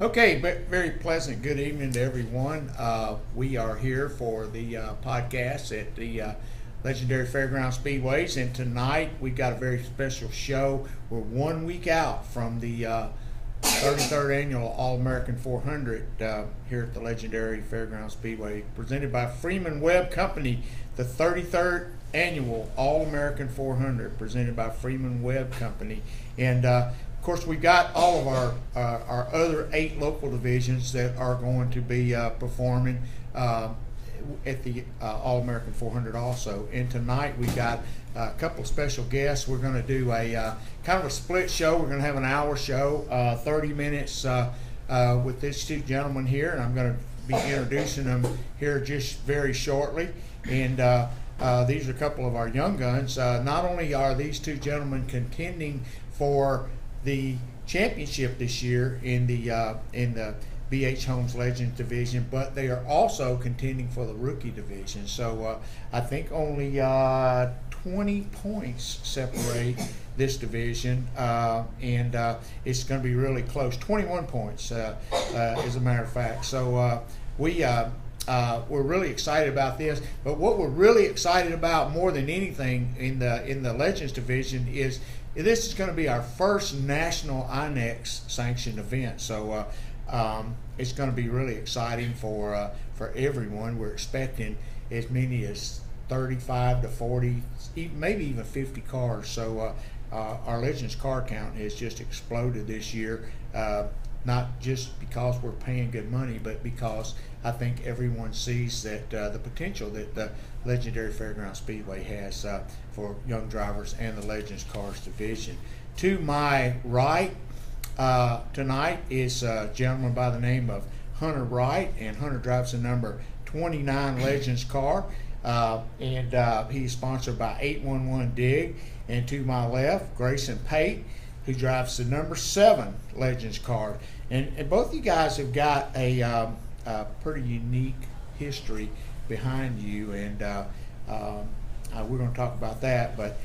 Okay, very pleasant good evening to everyone. We are here for the podcast at the legendary Fairground Speedways, and tonight we've got a very special show. We're 1 week out from the 33rd annual All-American 400 here at the legendary Fairground Speedway, presented by Freeman Webb Company. The 33rd annual All-American 400, presented by Freeman Webb Company, and of course, we've got all of our other 8 local divisions that are going to be performing at the All-American 400 also. And tonight we've got a couple of special guests. We're going to do a kind of a split show. We're going to have an hour show, 30 minutes with these 2 gentlemen here, and I'm going to be introducing them here just very shortly. And these are a couple of our young guns. Not only are these 2 gentlemen contending for the championship this year in the BH Holmes Legends division, but they are also contending for the rookie division. So I think only 20 points separate this division, and it's going to be really close. 21 points, as a matter of fact. So we're really excited about this. But what we're really excited about more than anything in the Legends division is this is going to be our first national INEX sanctioned event. So it's going to be really exciting for everyone. We're expecting as many as 35 to 40, maybe even 50 cars. So our Legends car count has just exploded this year. Not just because we're paying good money, but because I think everyone sees that the potential that the legendary Fairground Speedway has for young drivers and the Legends Cars division. To my right tonight is a gentleman by the name of Hunter Wright, and Hunter drives the number 29 Legends car, and he's sponsored by 811 Dig. And to my left, Grayson Pate, who drives the number 7 Legends car. And both of you guys have got a pretty unique history behind you, and we're going to talk about that. But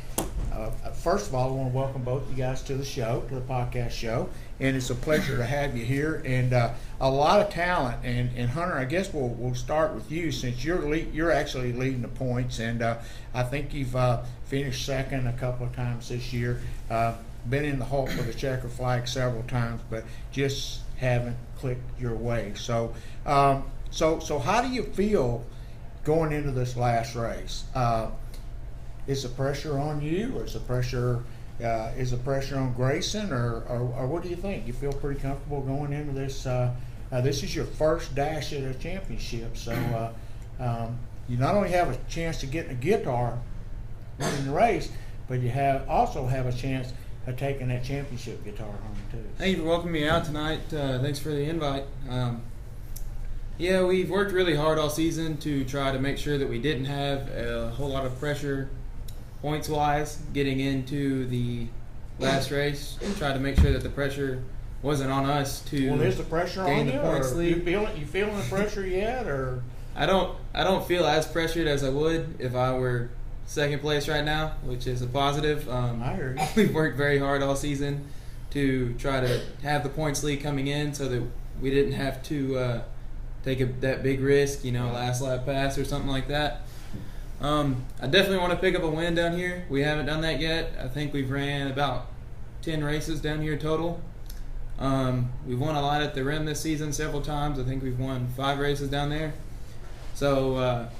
first of all, I want to welcome both of you guys to the show, to the podcast show, and it's a pleasure to have you here. And a lot of talent. And Hunter, I guess we'll start with you, since you're actually leading the points, and I think you've finished second a couple of times this year. Been in the Hulk with the checker flag several times, but just haven't clicked your way. So how do you feel going into this last race? Is the pressure on you, or is the pressure on Grayson, or what do you think? You feel pretty comfortable going into this? This is your first dash at a championship, so you not only have a chance to get in a guitar in the race, but you also have a chance of taking that championship guitar home too. Thank you for welcoming me out tonight. Thanks for the invite. Yeah, we've worked really hard all season to try to make sure that we didn't have a whole lot of pressure points-wise getting into the last race. Try to make sure that the pressure wasn't on us to is the pressure gain on the you, points or lead. You feeling the pressure yet, or? I don't feel as pressured as I would if I were second place right now, which is a positive. I hear you. We've worked very hard all season to try to have the points lead coming in, so that we didn't have to take that big risk, last lap pass or something like that. I definitely want to pick up a win down here. We haven't done that yet. I think we've ran about 10 races down here total. We've won a lot at the rim this season several times. I think we've won 5 races down there. So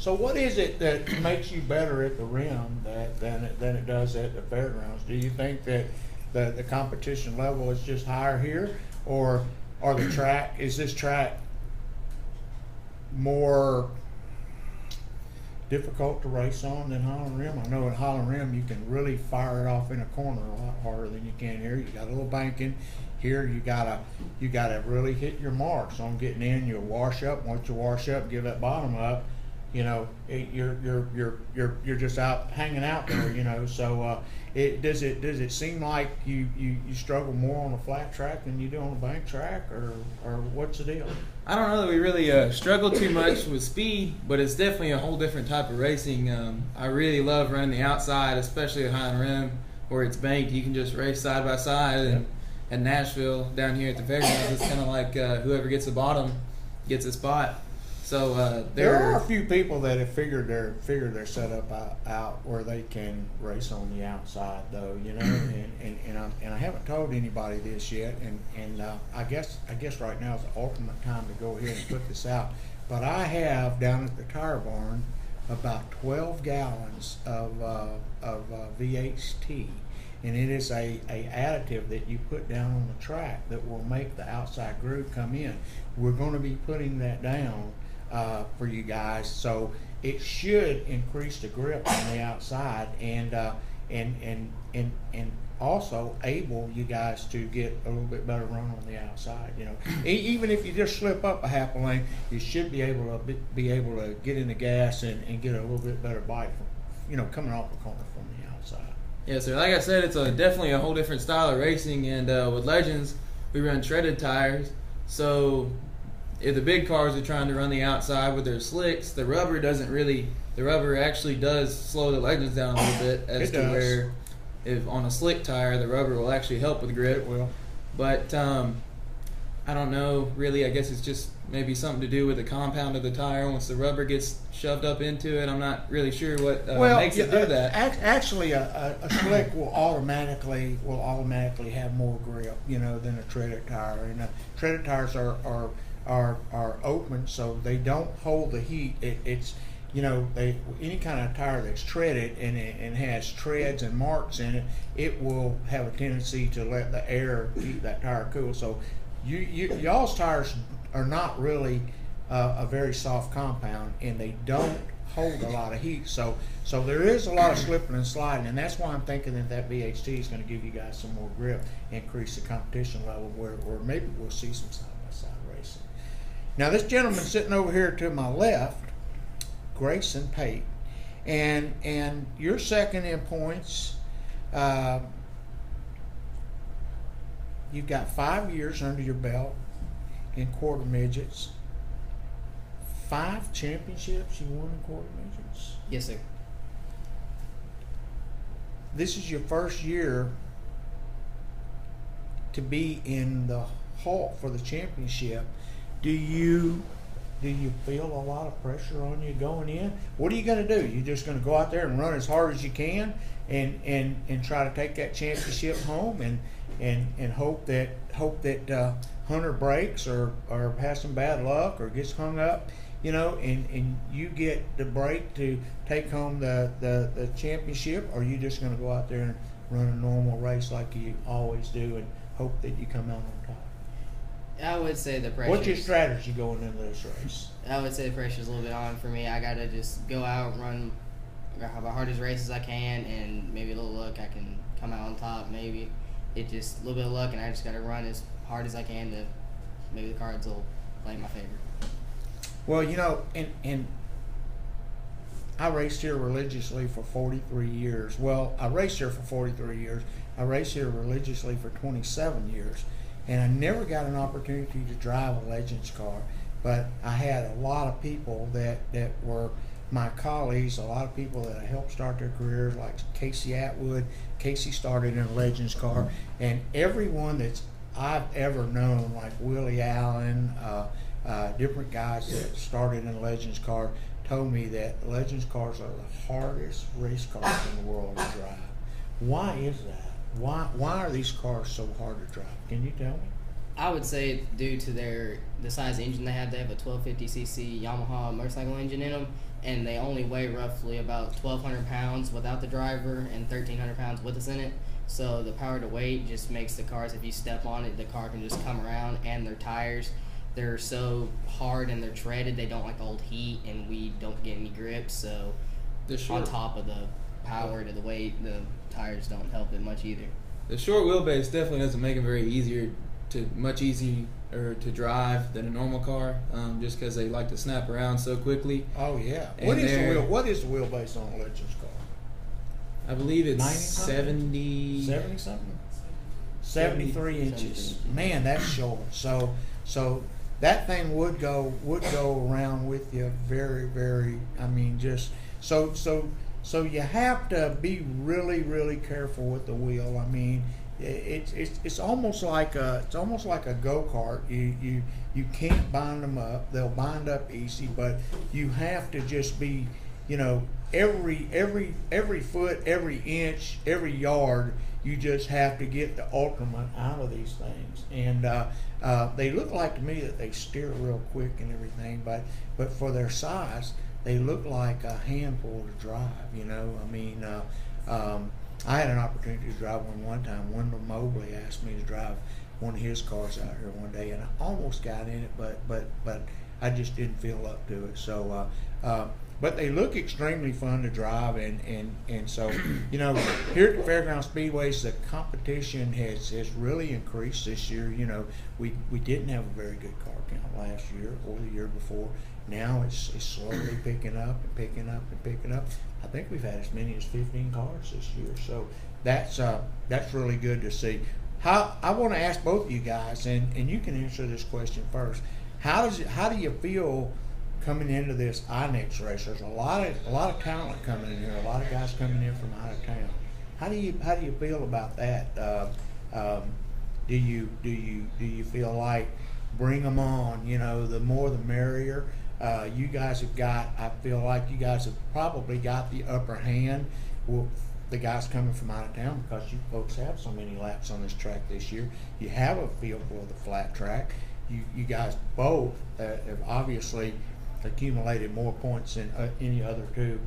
what is it that makes you better at the rim than it does at the fairgrounds? Do you think that the competition level is just higher here, or is this track more difficult to race on than Holland Rim? I know at Holland Rim you can really fire it off in a corner a lot harder than you can here. You got a little banking. Here you gotta really hit your marks on getting in. You'll wash up. Once you wash up, give that bottom up. You're just out hanging out there. So does it seem like you struggle more on a flat track than you do on a bank track, or what's the deal? I don't know that we really struggle too much with speed, but it's definitely a whole different type of racing. I really love running the outside, especially at Highland Rim, where it's banked. You can just race side by side and at Nashville down here at the fairgrounds, it's kind of like whoever gets the bottom gets a spot. So there are a few people that have figured their setup out where they can race on the outside, though, you know, and I haven't told anybody this yet, and I guess right now is the ultimate time to go ahead and put this out. But I have down at the tire barn about 12 gallons of VHT, and it is a additive that you put down on the track that will make the outside groove come in. We're going to be putting that down for you guys, so it should increase the grip on the outside and also able you guys to get a little bit better run on the outside. You know, even if you just slip up a half a lane, you should be able to get in the gas and get a little bit better bite from, you know, coming off the corner from the outside. Yeah, sir. Like I said, it's definitely a whole different style of racing, and with Legends, we run treaded tires, so if the big cars are trying to run the outside with their slicks, the rubber actually does slow the Legends down a little bit where if on a slick tire, the rubber will actually help with grip. It will. But I don't know, really. I guess it's just maybe something to do with the compound of the tire. Once the rubber gets shoved up into it, I'm not really sure what makes it do that. Actually, a slick will automatically have more grip, you know, than a treaded tire. And treaded tires are open, so they don't hold the heat. It's you know, any kind of tire that's treaded and has treads and marks in it, it will have a tendency to let the air keep that tire cool. So y'all's tires are not really a very soft compound, and they don't hold a lot of heat. So there is a lot of slipping and sliding, and that's why I'm thinking that VHT is going to give you guys some more grip, increase the competition level, where maybe we'll see some side-by-side racing. Now, this gentleman sitting over here to my left, Grayson Pate, and you're second in points. You've got 5 years under your belt in quarter midgets. 5 championships you won in quarter midgets. Yes, sir. This is your first year to be in the halt for the championship. Do you feel a lot of pressure on you going in? What are you going to do? You're just going to go out there and run as hard as you can and try to take that championship home and hope that Hunter breaks or has some bad luck or gets hung up, you know, and you get the break to take home the championship? Or are you just going to go out there and run a normal race like you always do and hope that you come out on top? I would say the pressure. What's your strategy going into this race? I would say the pressure's a little bit on for me. I got to just go out, run the hardest race as I can, and maybe a little luck, I can come out on top. Maybe it's just a little bit of luck, and I just got to run as hard as I can to maybe the cards will play in my favor. Well, you know, and I raced here religiously for 43 years. Well, I raced here for 43 years. I raced here religiously for 27 years. And I never got an opportunity to drive a Legends car, but I had a lot of people that were my colleagues, a lot of people that I helped start their careers, like Casey Atwood. Casey started in a Legends car, and everyone that I've ever known, like Willie Allen, different guys that started in a Legends car, told me that Legends cars are the hardest race cars in the world to drive. Why is that? Why are these cars so hard to drive? Can you tell me? I would say due to the size engine they have a 1250cc Yamaha motorcycle engine in them, and they only weigh roughly about 1,200 pounds without the driver and 1,300 pounds with us in it. So the power to weight just makes the cars, if you step on it, the car can just come around. And their tires, they're so hard and they're treaded, they don't like the old heat, and we don't get any grip. So on top of the power to the weight, the tires don't help it much either. The short wheelbase definitely doesn't make them much easier to drive than a normal car, just because they like to snap around so quickly. Oh yeah. And what is the wheelbase on a Legends car? I believe it's 70 something. 73 inches. Man, that's short. So that thing would go around with you very, very. I mean, just so you have to be really, really careful with the wheel. I mean, it's almost like a go-kart. You can't bind them up. They'll bind up easy, but you have to just be, every foot, every inch, every yard. You just have to get the ultimate out of these things, and they look like to me that they steer real quick and everything, but for their size, they look like a handful to drive. I had an opportunity to drive one time. Wendell Mobley asked me to drive one of his cars out here one day, and I almost got in it, but I just didn't feel up to it. So, but they look extremely fun to drive, and so here at the Fairground Speedways, the competition has really increased this year. We didn't have a very good car count last year or the year before. Now it's slowly picking up and picking up and picking up. I think we've had as many as 15 cars this year, so that's really good to see. I want to ask both of you guys, and you can answer this question first. How do you feel coming into this INEX race? There's a lot of talent coming in here, a lot of guys coming in from out of town. How do you feel about that? Do you feel like bring them on? The more the merrier. You guys have got. I feel like you guys have probably got the upper hand. Well, the guys coming from out of town, because you folks have so many laps on this track this year. You have a feel for the flat track. You guys both have obviously accumulated more points than any other two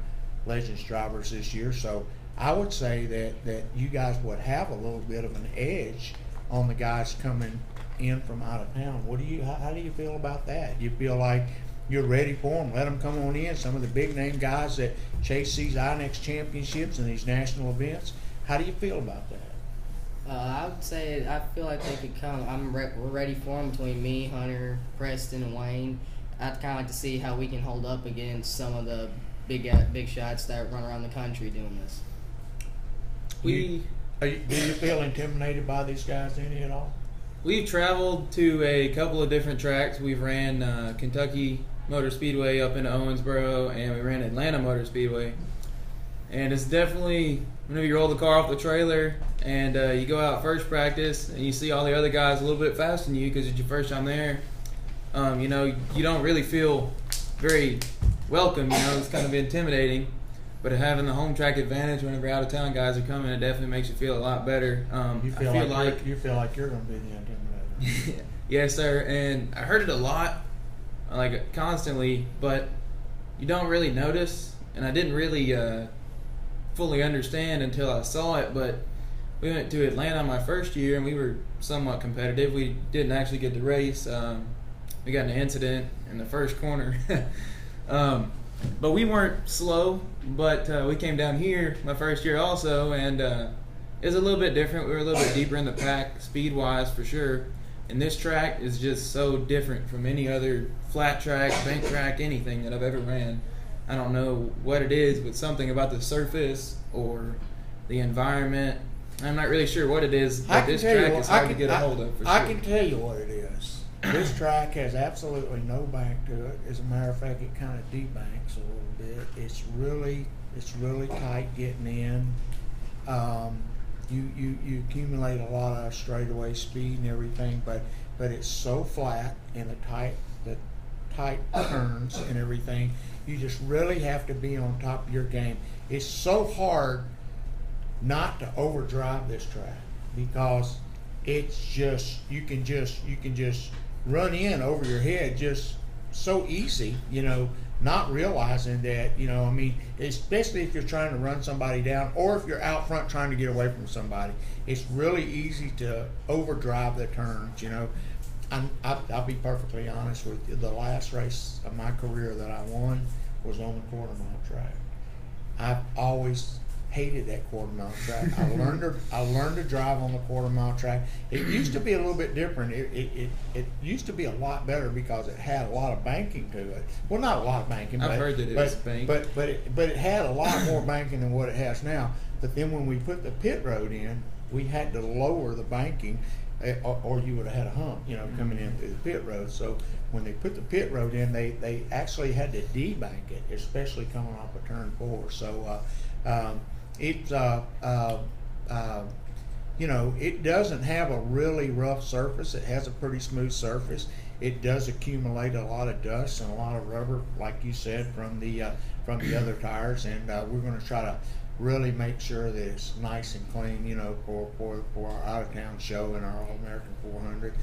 Legends drivers this year. So I would say that you guys would have a little bit of an edge on the guys coming in from out of town. How do you feel about that? You feel like you're ready for them? Let them come on in. Some of the big name guys that chase these INEX championships and these national events. How do you feel about that? I would say I feel like they could come. We're ready for them, between me, Hunter, Preston, and Wayne. I'd kind of like to see how we can hold up against some of the big shots that run around the country doing this. Do you feel intimidated by these guys any at all? We've traveled to a couple of different tracks. We've ran Kentucky Motor Speedway up into Owensboro, and we ran Atlanta Motor Speedway. And it's definitely, whenever you roll the car off the trailer and you go out first practice and you see all the other guys a little bit faster than you because it's your first time there, you don't really feel very welcome. It's kind of intimidating. But having the home track advantage whenever out of town guys are coming, it definitely makes you feel a lot better. You feel like you're going to be the intimidator. Yes, sir. And I heard it a lot, like constantly, but you don't really notice. And I didn't really fully understand until I saw it. But we went to Atlanta my first year, and we were somewhat competitive. We didn't actually get to race. We got in an incident in the first corner. But we weren't slow, but we came down here my first year also, and it was a little bit different. We were a little bit deeper in the pack, speed-wise for sure. And this track is just so different from any other flat track, bank track, anything that I've ever ran. I don't know what it is, but something about the surface or the environment. I'm not really sure what it is, but this track is hard to get a hold of for sure. I can tell you what it is. This track has absolutely no bank to it. As a matter of fact, it kind of debanks a little bit. It's really tight getting in. You accumulate a lot of straightaway speed and everything, but it's so flat and the tight turns and everything. You just really have to be on top of your game. It's so hard not to overdrive this track, because it's just you can just run in over your head just so easy, not realizing that, especially if you're trying to run somebody down, or if you're out front trying to get away from somebody. It's really easy to overdrive the turns, I'll be perfectly honest with you. The last race of my career that I won was on the quarter-mile track. I've always hated that quarter-mile track. I learned to drive on the quarter-mile track. It used to be a little bit different. It used to be a lot better because it had a lot of banking to it. Well, not a lot of banking. I've heard that it was banked. But it had a lot more banking than what it has now. But then when we put the pit road in, we had to lower the banking, or you would have had a hump, coming in through the pit road. So when they put the pit road in, they actually had to debank it, especially coming off of turn 4. So it's it doesn't have a really rough surface. It has a pretty smooth surface. It does accumulate a lot of dust and a lot of rubber, like you said, from the other tires. And we're going to try to really make sure that it's nice and clean, for our out-of-town show and our All-American 400.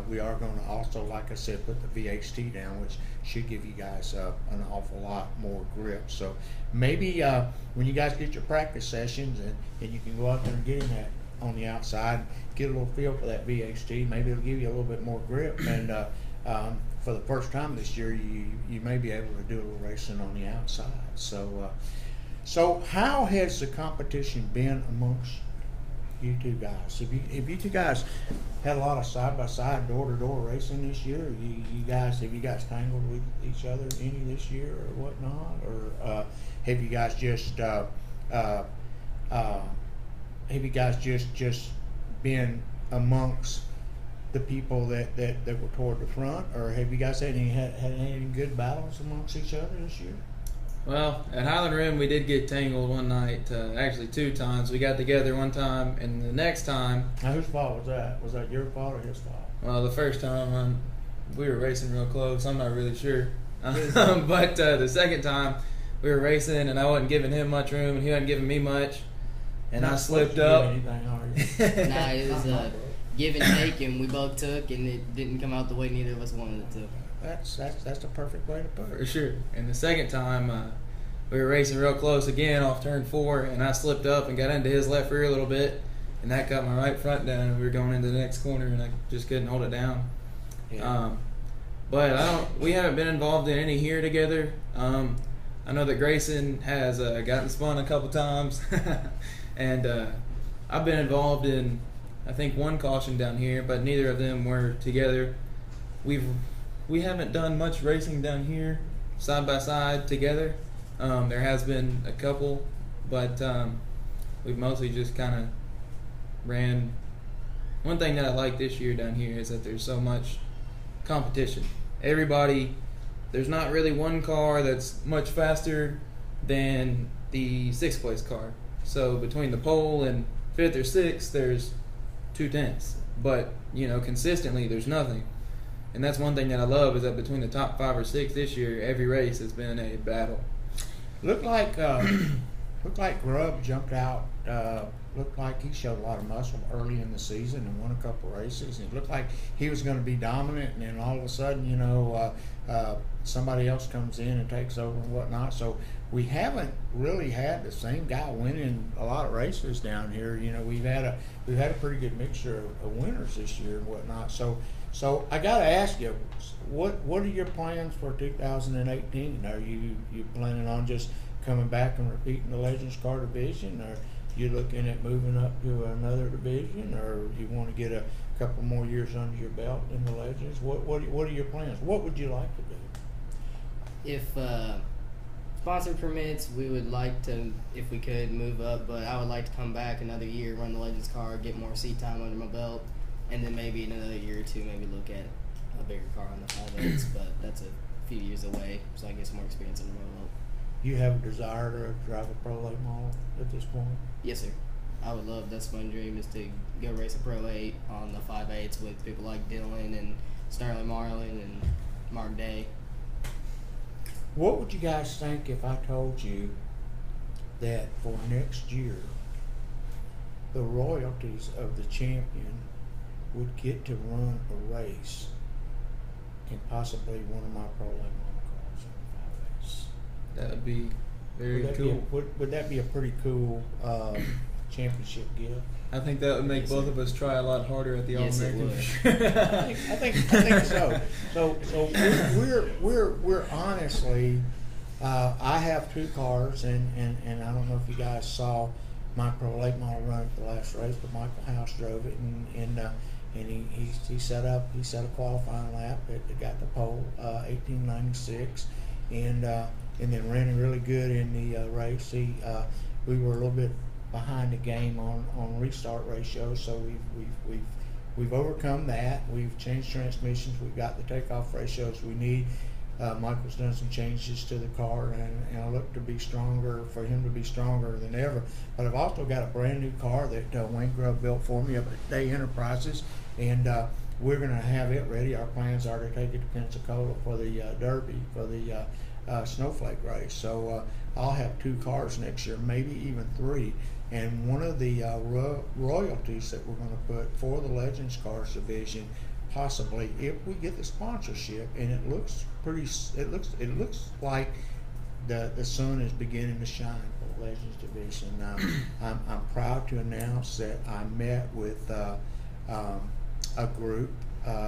We are going to also, like I said, put the VHT down, which should give you guys an awful lot more grip. So maybe when you guys get your practice sessions and you can go out there and get in that on the outside, get a little feel for that VHT, maybe it'll give you a little bit more grip. And for the first time this year, you may be able to do a little racing on the outside. So how has the competition been amongst you two guys? Have you two guys had a lot of side-by-side, door-to-door racing this year? Have you guys tangled with each other any this year or whatnot? Or have you guys just been amongst the people that were toward the front, or have you guys had any good battles amongst each other this year? Well, at Highland Rim, we did get tangled one night, actually 2 times. We got together one time, and the next time... Now, whose fault was that? Was that your fault or his fault? Well, the first time, we were racing real close. I'm not really sure. But the second time, we were racing, and I wasn't giving him much room, and he wasn't giving me much. And I slipped up. Nah, it was a give and take, and we both took, and it didn't come out the way neither of us wanted it to. That's the perfect way to put it. For sure. And the second time, we were racing real close again off turn 4, and I slipped up and got into his left rear a little bit, and that got my right front down, and we were going into the next corner, and I just couldn't hold it down. Yeah. But we haven't been involved in any here together. I know that Grayson has gotten spun a couple times, and I've been involved in, I think, 1 caution down here, but neither of them were together. We haven't done much racing down here side by side together. There has been a couple, but we've mostly just kind of ran. One thing that I like this year down here is that there's so much competition. There's not really one car that's much faster than the 6th place car. So between the pole and 5th or 6th, there's 2 tenths. But, consistently, there's nothing. And that's one thing that I love, is that between the top 5 or 6 this year, every race has been a battle. Looked like Grubb jumped out. Looked like he showed a lot of muscle early in the season and won a couple races. And it looked like he was going to be dominant, and then all of a sudden, somebody else comes in and takes over and whatnot. So we haven't really had the same guy winning a lot of races down here. We've had a pretty good mixture of winners this year and whatnot. So I got to ask you, what are your plans for 2018? Are you planning on just coming back and repeating the Legends Car division, or you looking at moving up to another division, or you want to get a couple more years under your belt in the Legends? What are your plans? What would you like to do? If sponsor permits, we would like to, if we could, move up, but I would like to come back another year, run the Legends Car, get more seat time under my belt, and then maybe in another year or 2, maybe look at a bigger car on the 5.8s, but that's a few years away, so I get some more experience under my belt. You have a desire to drive a Pro Late model at this point? Yes, sir. I would love, that's my dream, is to go race a Pro 8 on the 5.8s with people like Dylan and Sterling Marlin and Mark Day. What would you guys think if I told you that for next year, the royalties of the champion would get to run a race in possibly one of my Pro Late model cars in the 5.8s? That would be very cool. Would that be a pretty cool championship gift? I think that would make both of us try a lot harder at the All-American. I think so. So we're honestly, I have 2 cars, and I don't know if you guys saw my Pro Late model run at the last race, but Michael House drove it, and he set a qualifying lap that got the pole, 1896, and then ran really good in the race. We were a little bit behind the game on restart ratios, so we've overcome that. We've changed transmissions. We've got the takeoff ratios we need. Michael's done some changes to the car, and I look to be stronger, for him to be stronger than ever. But I've also got a brand new car that Wayne Grubb built for me up at Day Enterprises, and we're going to have it ready. Our plans are to take it to Pensacola for the Derby, for the snowflake race. So I'll have 2 cars next year, maybe even 3. And one of the royalties that we're going to put for the Legends Cars division, possibly if we get the sponsorship, and it looks like the sun is beginning to shine for the Legends division. I'm proud to announce that I met with a group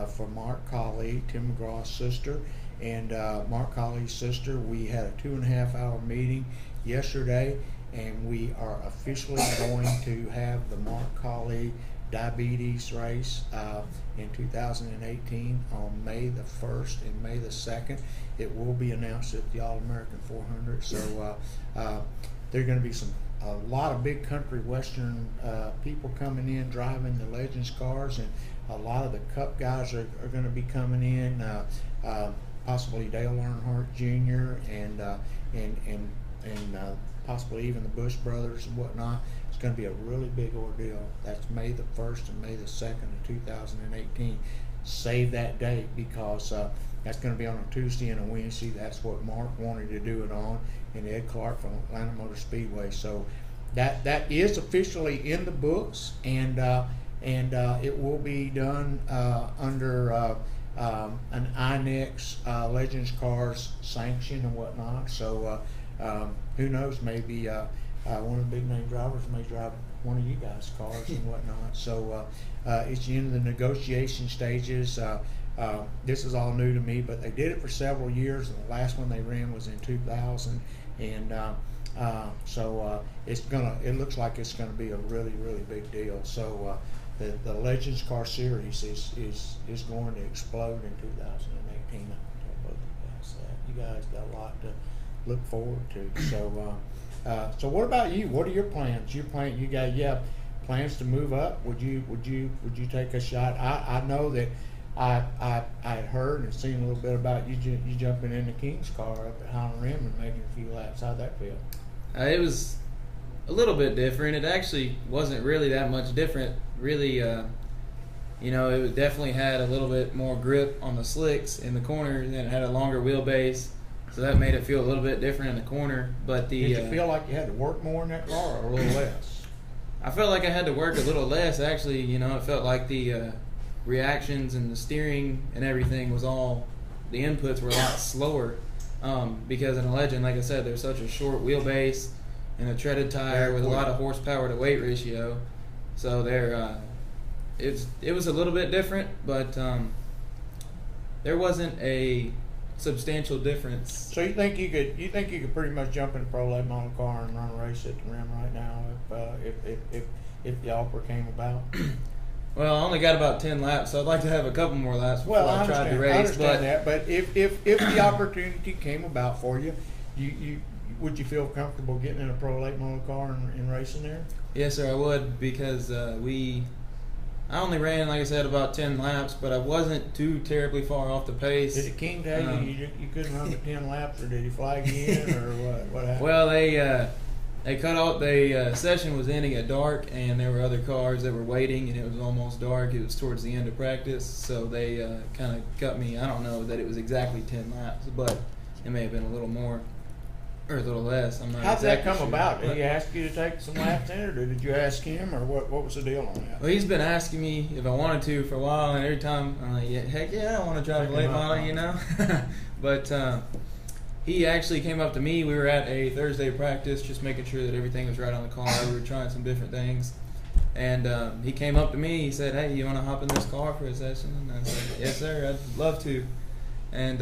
for Mark Colley, Tim McGraw's sister, and Mark Colley's sister. We had a 2.5-hour meeting yesterday, and we are officially going to have the Mark Colley diabetes race in 2018 on May the 1st and May the 2nd. It will be announced at the All-American 400. So there are going to be a lot of big country western people coming in driving the Legends cars, and a lot of the Cup guys are going to be coming in. Possibly Dale Earnhardt Jr. and possibly even the Bush brothers and whatnot. It's going to be a really big ordeal. That's May the 1st and May the 2nd of 2018. Save that date, because that's going to be on a Tuesday and a Wednesday. That's what Mark wanted to do it on, and Ed Clark from Atlanta Motor Speedway. So that is officially in the books, and it will be done under an INEX Legends Cars sanction and whatnot. So who knows, maybe one of the big name drivers may drive one of you guys' cars and whatnot. So it's in the negotiation stages. This is all new to me, but they did it for several years, and the last one they ran was in 2000, and so it looks like it's gonna be a really, really big deal. So the Legends Car Series is going to explode in 2018. I can tell both of you guys that. You guys got a lot to look forward to. So what about you? What are your plans? You have plans to move up? Would you take a shot? I know that I had heard and seen a little bit about you jumping in the King's car up at Highland Rim and making a few laps. How'd that feel? It was a little bit different. It actually wasn't really that much different. Really, it definitely had a little bit more grip on the slicks in the corner, and then it had a longer wheelbase, so that made it feel a little bit different in the corner. But did you feel like you had to work more in that car, or a little less? I felt like I had to work a little less. Actually, it felt like the reactions and the steering and everything was all, the inputs were a lot slower, because in a Legend, like I said, there's such a short wheelbase and a treaded tire with a lot of horsepower to weight ratio. So it was a little bit different, but there wasn't a substantial difference. So you think you could pretty much jump in a pro late model car and run a race at the Rim right now if the offer came about? Well, I only got about 10 laps, so I'd like to have a couple more laps before I tried to race. I understand that, but if the opportunity came about for you, would you feel comfortable getting in a pro late model car and racing there? Yes, sir, I would, because I only ran, like I said, about 10 laps, but I wasn't too terribly far off the pace. Did the King tell you couldn't run the 10 laps, or did he flag you in, or what happened? Well, they cut off. The session was ending at dark, and there were other cars that were waiting, and it was almost dark. It was towards the end of practice, so they kind of cut me. I don't know that it was exactly 10 laps, but it may have been a little more or a little less. I'm not How'd exactly that come sure. about? Did he ask you to take some laps in, or did you ask him, or what was the deal on that? Well, he's been asking me if I wanted to for a while, and every time I'm like, yeah, heck yeah, I want to drive a late model, But he actually came up to me. We were at a Thursday practice, just making sure that everything was right on the car. We were trying some different things. And he came up to me. He said, hey, you want to hop in this car for a session? And I said, yes, sir, I'd love to. And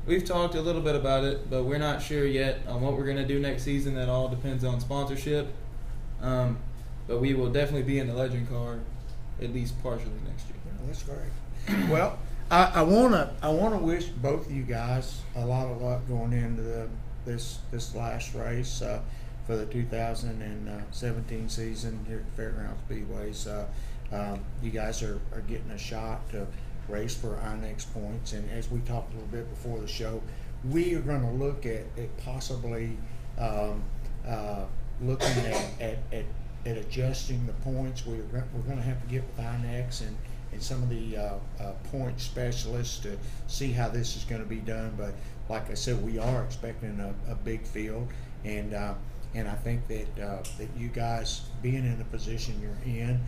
we've talked a little bit about it, but we're not sure yet on what we're going to do next season. That all depends on sponsorship. But we will definitely be in the Legend car at least partially next year. Yeah, that's great. Well, I wanna wish both of you guys a lot of luck going into this last race for the 2017 season here at Fairground Speedways. You guys are getting a shot to race for our next points. And as we talked a little bit before the show, we are going to look at possibly looking at adjusting the points. We're going to have to get with INEX and some of the point specialists to see how this is going to be done. But like I said, we are expecting a big field, and I think that that you guys being in the position you're in,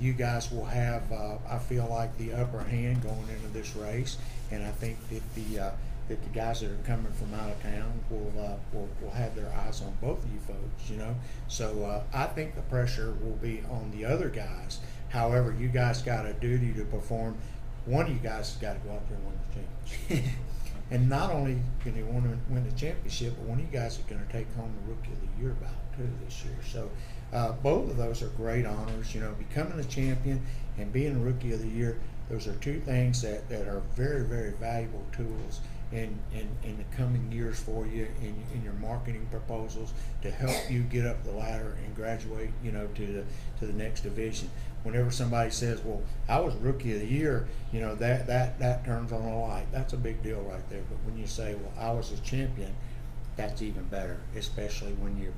you guys will have, I feel like, the upper hand going into this race, and I think that the guys that are coming from out of town will have their eyes on both of you folks, So I think the pressure will be on the other guys. However, you guys got a duty to perform. One of you guys has got to go out there and win the championship. And not only can you want to win the championship, but one of you guys is going to take home the Rookie of the Year ballot too this year. So both of those are great honors. Becoming a champion and being a Rookie of the Year, those are two things that are very, very valuable tools in the coming years for you in your marketing proposals to help you get up the ladder and graduate, to the next division. Whenever somebody says, "Well, I was Rookie of the Year," that turns on a light. That's a big deal right there. But when you say, "Well, I was a champion," that's even better, especially when you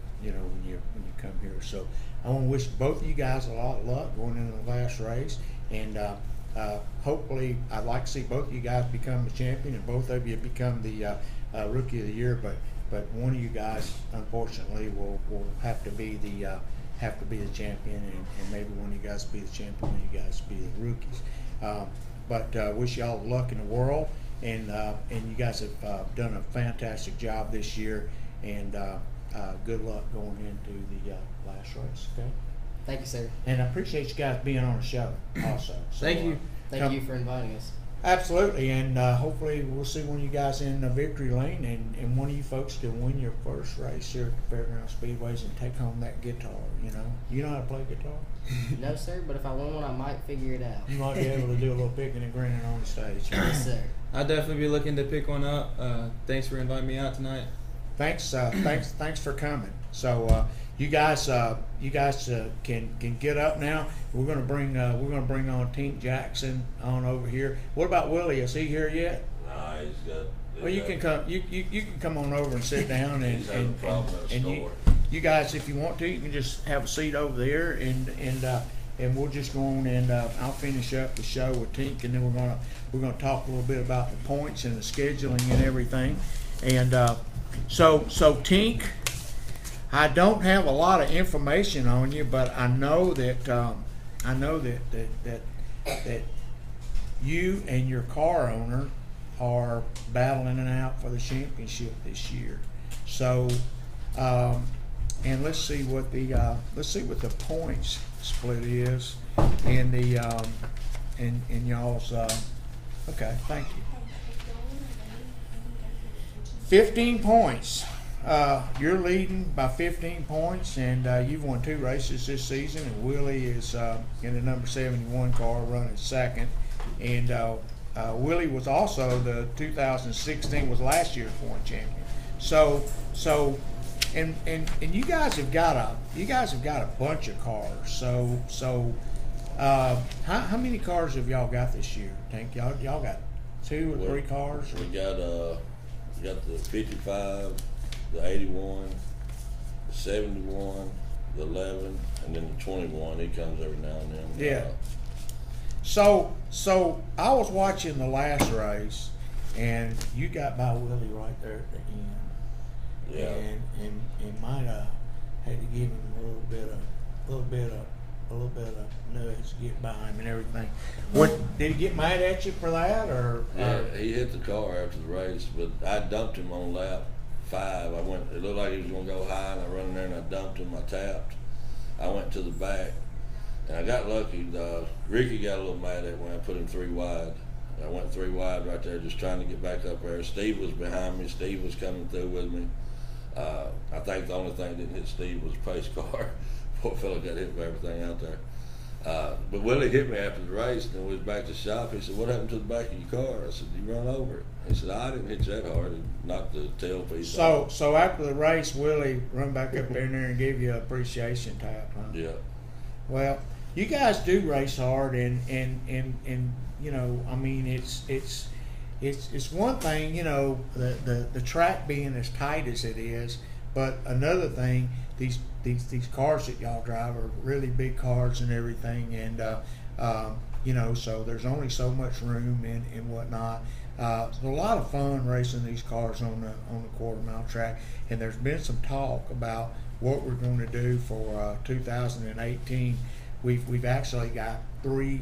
come here. So I want to wish both of you guys a lot of luck going into the last race, and hopefully I'd like to see both of you guys become the champion and both of you become the Rookie of the Year. But one of you guys, unfortunately, will have to be the champion, and maybe one of you guys will be the champion, one of you guys will be the rookies. But wish you all the luck in the world, and you guys have done a fantastic job this year, and good luck going into the last race. Okay. Thank you, sir. And I appreciate you guys being on the show also. So, Thank you. Thank you for inviting us. Absolutely, and hopefully we'll see one of you guys in victory lane, and one of you folks can win your first race here at the Fairground Speedways and take home that guitar. You know how to play guitar? No, sir, but if I win one, I might figure it out. You might be able to do a little picking and grinning on the stage. Yes, sir. I'll definitely be looking to pick one up. Thanks for inviting me out tonight. Thanks for coming. So you guys can get up now. We're gonna bring on Tink Jackson on over here. What about Willie? Is he here yet? Nah, he's got. Well, you can come. You can come on over and sit down, and He's having a problem at a store. You guys, if you want to, you can just have a seat over there, and we'll just go on and I'll finish up the show with Tink, and then we're gonna talk a little bit about the points and the scheduling and everything, and so Tink, I don't have a lot of information on you, but I know that that you and your car owner are battling it out for the championship this year. So, and let's see what the points split is, and the and y'all's. Okay, thank you. 15 points. You're leading by 15 points, and you've won 2 races this season. And Willie is in the number 71 car, running second. And Willie was also the 2016 was last year's point champion. So and you guys have got a bunch of cars. So how many cars have y'all got this year? Tank, y'all got 2 or 3 cars? We got the 55, the 81, the 71, the 11, and then the 21. He comes every now and then. Yeah. So I was watching the last race, and you got by Willie right there at the end. Yeah. And might have had to give him a little bit of nudge to get by him and everything. What did he get mad at you for that, or? Yeah, he hit the car after the race, but I dumped him on lap 5. It looked like he was going to go high, and I run in there and I dumped him. I tapped. I went to the back, and I got lucky. Ricky got a little mad at when I put him 3 wide. I went 3 wide right there, just trying to get back up there. Steve was behind me. Steve was coming through with me. I think the only thing that didn't hit Steve was the pace car. Poor fellow got hit by everything out there. But Willie hit me after the race, and then we was back to the shop. He said, "What happened to the back of your car?" I said, "You run over it." He said, "I didn't hit you that hard." It knocked the tailpiece off. So after the race, Willie run back up there and gave you an appreciation tap, huh? Yeah. Well, you guys do race hard, and you know, I mean, it's one thing, you know, the track being as tight as it is, but another thing, these cars that y'all drive are really big cars and everything, and you know, so there's only so much room and whatnot. It's a lot of fun racing these cars on the quarter mile track, and there's been some talk about what we're going to do for 2018. We've actually got 3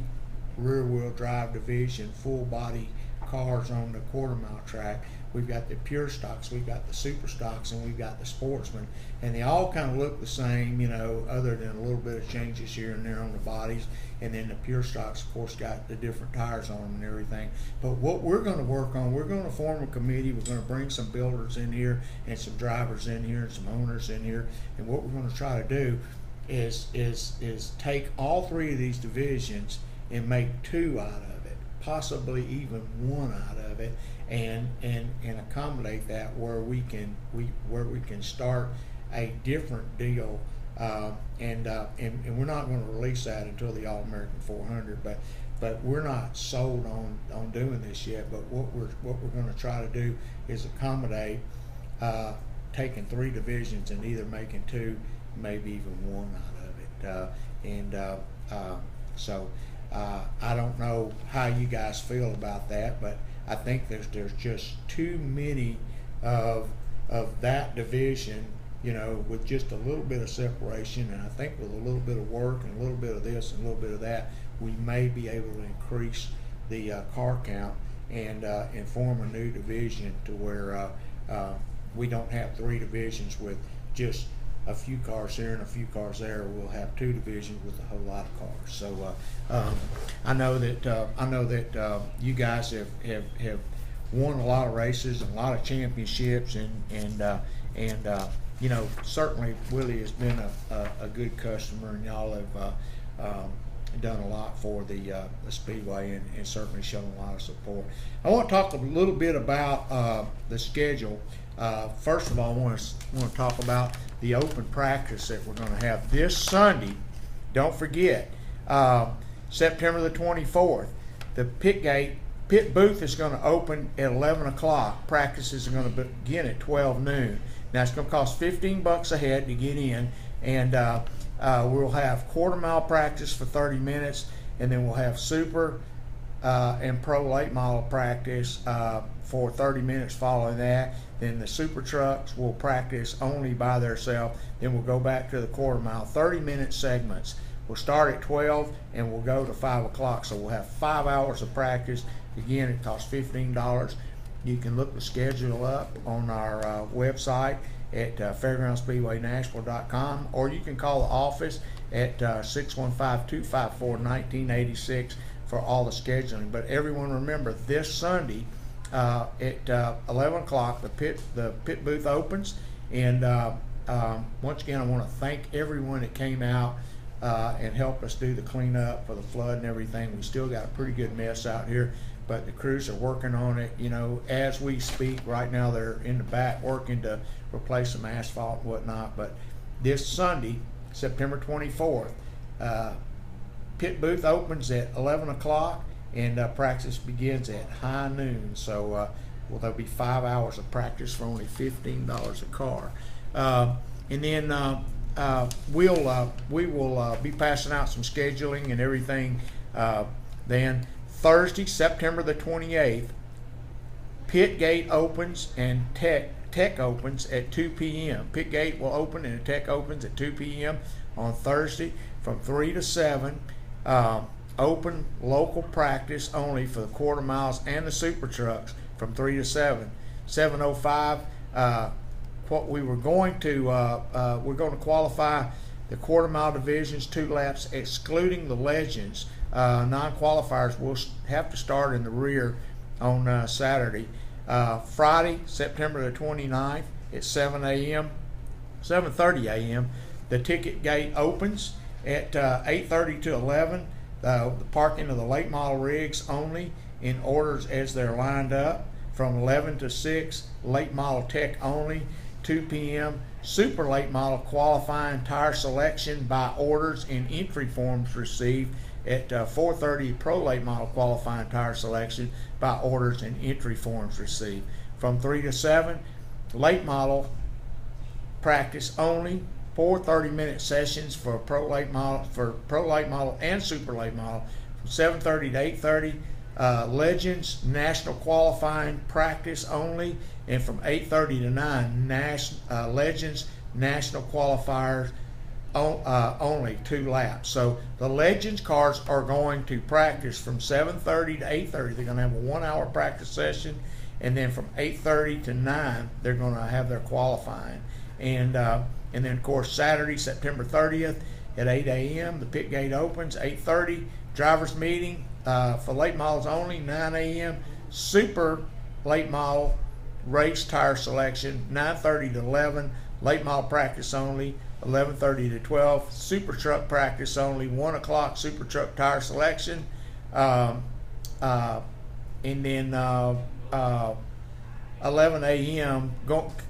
rear wheel drive division full body cars on the quarter mile track. We've got the pure stocks, we've got the super stocks, and we've got the sportsman, and they all kind of look the same, you know, other than a little bit of changes here and there on the bodies. And then the pure stocks, of course, got the different tires on them and everything. But what we're going to work on, we're going to form a committee. We're going to bring some builders in here and some drivers in here and some owners in here. And what we're going to try to do is take all 3 of these divisions and make 2 out of it, possibly even 1 out of it, and accommodate that where we can start a different deal. And we're not going to release that until the All-American 400, but we're not sold on doing this yet. But what we're going to try to do is accommodate taking 3 divisions and either making 2, maybe even 1 out of it. So I don't know how you guys feel about that, but I think there's just too many of that division, you know, with just a little bit of separation, and I think with a little bit of work and a little bit of this and a little bit of that, we may be able to increase the car count and form a new division to where we don't have 3 divisions with just a few cars here and a few cars there. We'll have 2 divisions with a whole lot of cars. So I know that you guys have won a lot of races and a lot of championships, and you know, certainly Willie has been a good customer, and y'all have done a lot for the Speedway, and certainly shown a lot of support. I want to talk a little bit about the schedule. First of all, I want to talk about the open practice that we're going to have this Sunday. Don't forget, September the 24th, the pit booth is going to open at 11 o'clock. Practices are going to begin at 12 noon. Now, it's going to cost $15 a head to get in, and we'll have quarter mile practice for 30 minutes, and then we'll have super and pro late model practice for 30 minutes following that. Then the super trucks will practice only by themselves. Then we'll go back to the quarter mile, 30-minute segments. We'll start at 12 and we'll go to 5 o'clock. So we'll have 5 hours of practice. Again, it costs $15. You can look the schedule up on our website at fairgroundspeedwaynashville.com, or you can call the office at 615-254-1986 for all the scheduling. But everyone remember, this Sunday at 11 o'clock, the pit booth opens, and once again, I want to thank everyone that came out and helped us do the cleanup for the flood and everything. We still got a pretty good mess out here, but the crews are working on it, you know, as we speak. Right now they're in the back working to replace some asphalt and whatnot. But this Sunday, September 24th, pit booth opens at 11 o'clock, and practice begins at high noon. So there'll be 5 hours of practice for only $15 a car. And then we will be passing out some scheduling and everything. Then Thursday, September the 28th, pit gate opens and tech opens at 2 p.m. Pit gate will open and the tech opens at 2 p.m. on Thursday from 3 to 7. Open local practice only for the quarter miles and the super trucks from 3 to 7. 7:05. What we were going to we're going to qualify the quarter mile divisions 2 laps, excluding the legends. Non-qualifiers will have to start in the rear on Saturday. Friday, September the 29th at 7:30 a.m. The ticket gate opens at 8:30 to 11. The parking of the late model rigs only in orders as they're lined up. From 11 to 6, late model tech only. 2 p.m. super late model qualifying tire selection by orders and entry forms received. At 4:30, pro late model qualifying tire selection by orders and entry forms received. From 3 to 7, late model practice only. 4 30-minute sessions for pro late model and super late model. From 7:30 to 8:30, Legends National Qualifying practice only, and from 8:30 to 9, Legends National Qualifiers only, 2 laps. So the Legends cars are going to practice from 7:30 to 8:30. They're going to have a 1-hour practice session, and then from 8:30 to 9, they're going to have their qualifying. And then of course Saturday, September 30th at 8 a.m. the pit gate opens. 8:30 drivers meeting for late models only. 9 a.m. super late model race tire selection. 9:30 to 11 late model practice only. 11:30 to 12 super truck practice only. 1 o'clock super truck tire selection, and then 11 a.m.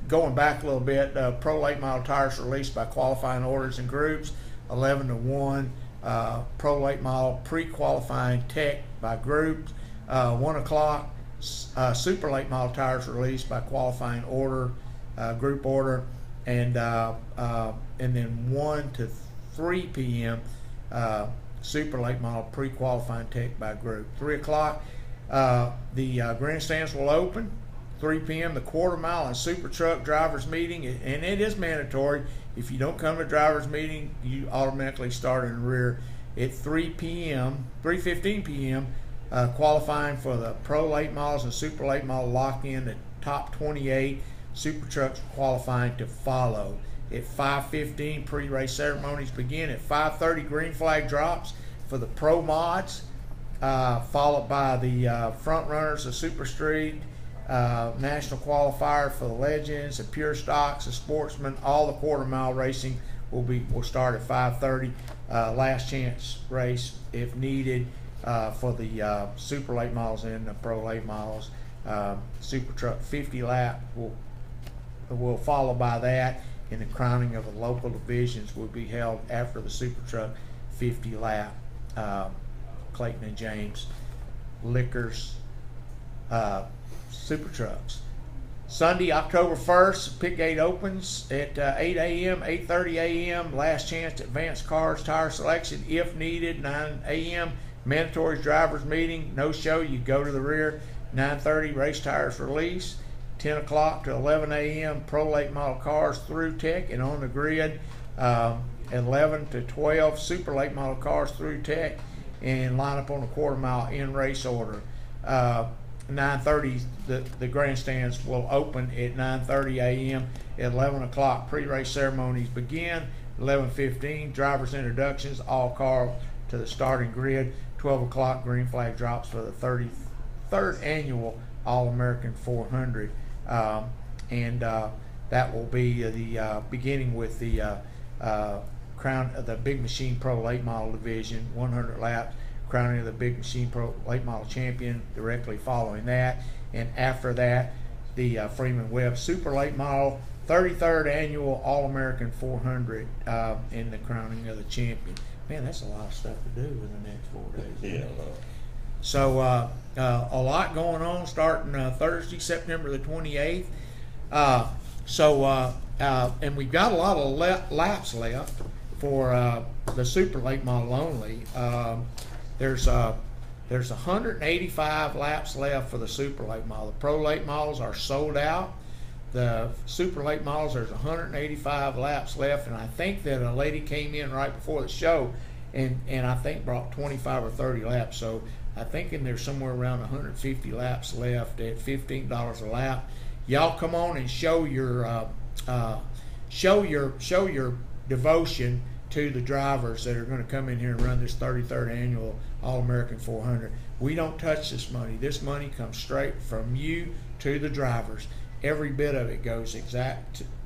Going back a little bit, pro late model tires released by qualifying orders and groups. 11 to 1 pro late model pre-qualifying tech by groups. 1 o'clock super late model tires released by qualifying order, group order, and then 1 to 3 p.m. Super late model pre-qualifying tech by group. 3 o'clock the grandstands will open. 3 p.m. the quarter mile and super truck drivers meeting, and it is mandatory. If you don't come to drivers meeting, you automatically start in the rear. At 3 p.m., 3:15 p.m. Qualifying for the pro late models and super late model lock in. The top 28 super trucks qualifying to follow. At 5:15 pre-race ceremonies begin. At 5:30 green flag drops for the pro mods, followed by the front runners of Super Street, national qualifier for the Legends, the pure stocks, the sportsmen. All the quarter mile racing will start at 5:30. Last chance race if needed for the super late models and the pro late models. Super truck 50 lap will follow by that, and the crowning of the local divisions will be held after the super truck 50 lap. Clayton and James Liquors super trucks. Sunday, October 1st, pit gate opens at 8 a.m., 8:30 a.m. Last chance advanced cars tire selection if needed. 9 a.m. mandatory drivers meeting. No show, you go to the rear. 9:30 race tires release. 10 o'clock to 11 a.m. pro late model cars through tech and on the grid. 11 to 12 super late model cars through tech and line up on the quarter mile in race order. 9:30 the grandstands will open at 9:30 a.m. At 11 o'clock pre-race ceremonies begin. 11:15 drivers introductions, all cars to the starting grid. 12 o'clock green flag drops for the 33rd annual All-American 400, and that will be the beginning with the crown of the Big Machine Pro Late Model Division, 100 laps, crowning of the Big Machine Pro Late Model Champion directly following that, and after that the Freeman Webb Super Late Model 33rd annual All-American 400 in the crowning of the champion. Man, that's a lot of stuff to do in the next 4 days. Yeah. So a lot going on starting Thursday, September the 28th. And we've got a lot of laps left for the super late model only. There's 185 laps left for the super late model. The pro late models are sold out. The super late models, there's 185 laps left, and I think that a lady came in right before the show and I think brought 25 or 30 laps. So I think there's somewhere around 150 laps left at $15 a lap. Y'all come on and show your devotion to the drivers that are going to come in here and run this 33rd annual All-American 400. We don't touch this money. This money comes straight from you to the drivers. Every bit of it goes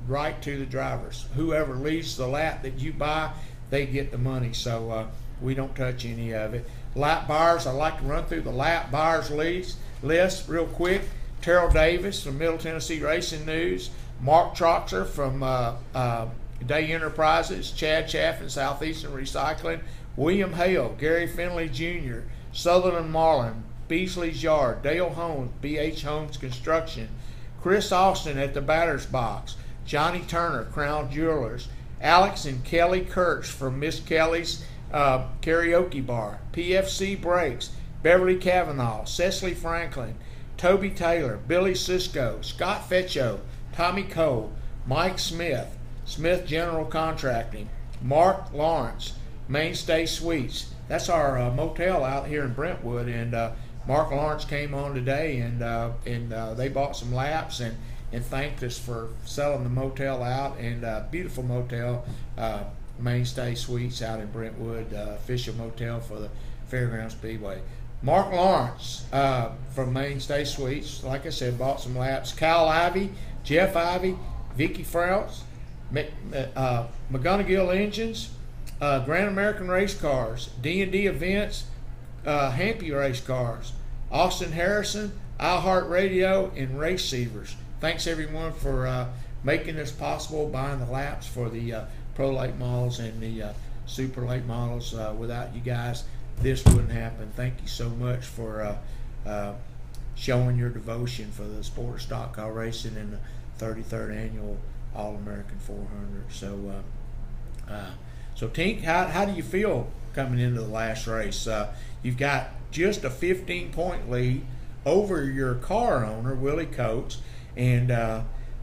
right to the drivers. Whoever leads the lap that you buy, they get the money. So we don't touch any of it. Lap buyers, I'd like to run through the lap buyers list real quick. Terrell Davis from Middle Tennessee Racing News Mark Troxer from Day Enterprises, Chad Chaffin, Southeastern Recycling, William Hale, Gary Finley Jr., Sutherland Marlin, Beasley's Yard, Dale Holmes, BH Homes Construction, Chris Austin at the Batter's Box, Johnny Turner, Crown Jewelers, Alex and Kelly Kurtz from Miss Kelly's Karaoke Bar, PFC Brakes, Beverly Cavanaugh, Cecily Franklin, Toby Taylor, Billy Cisco, Scott Fetcho, Tommy Cole, Mike Smith, Smith General Contracting, Mark Lawrence, Mainstay Suites. That's our motel out here in Brentwood, and Mark Lawrence came on today, and they bought some laps and thanked us for selling the motel out. And beautiful motel, Mainstay Suites out in Brentwood, official motel for the Fairground Speedway. Mark Lawrence from Mainstay Suites, like I said, bought some laps. Kyle Ivey, Jeff Ivey, Vicky Frouts, McGonigal Engines, Grand American Race Cars, D&D Events, Hampy Race Cars, Austin Harrison, iHeartRadio, and Race Seavers. Thanks everyone for making this possible, buying the laps for the Pro Late Models and the Super Late Models. Without you guys, this wouldn't happen. Thank you so much for showing your devotion for the sport of stock car racing and the 33rd annual All-American 400. So Tink, how do you feel coming into the last race? You've got just a 15-point lead over your car owner, Willie Coates, and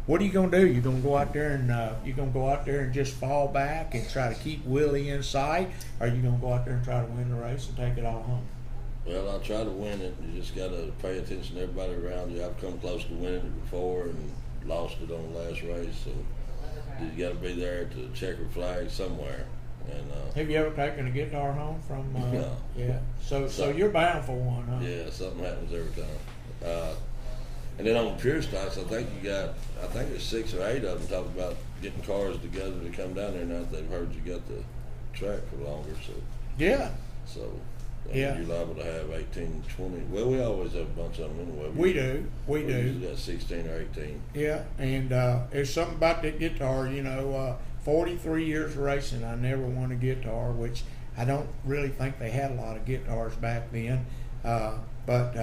what are you gonna do? You gonna go out there and just fall back and try to keep Willie in sight, or are you gonna go out there and try to win the race and take it all home? Well, I'll try to win it. You just got to pay attention to everybody around you. I've come close to winning it before and lost it on the last race, so you got to be there to checker flag somewhere. And have you ever taken a guitar home from? No. Yeah. So you're bound for one, huh? Yeah, something happens every time. And then on the pure stocks, I think there's 6 or 8 of them talking about getting cars together to come down there now that they've heard you got the track for longer. So yeah. So yeah, you're liable to have 18, 20. Well, we always have a bunch of them anyway. We do. We usually got 16 or 18. Yeah, and there's something about that guitar. 43 years of racing, I never won a guitar, which I don't really think they had a lot of guitars back then. But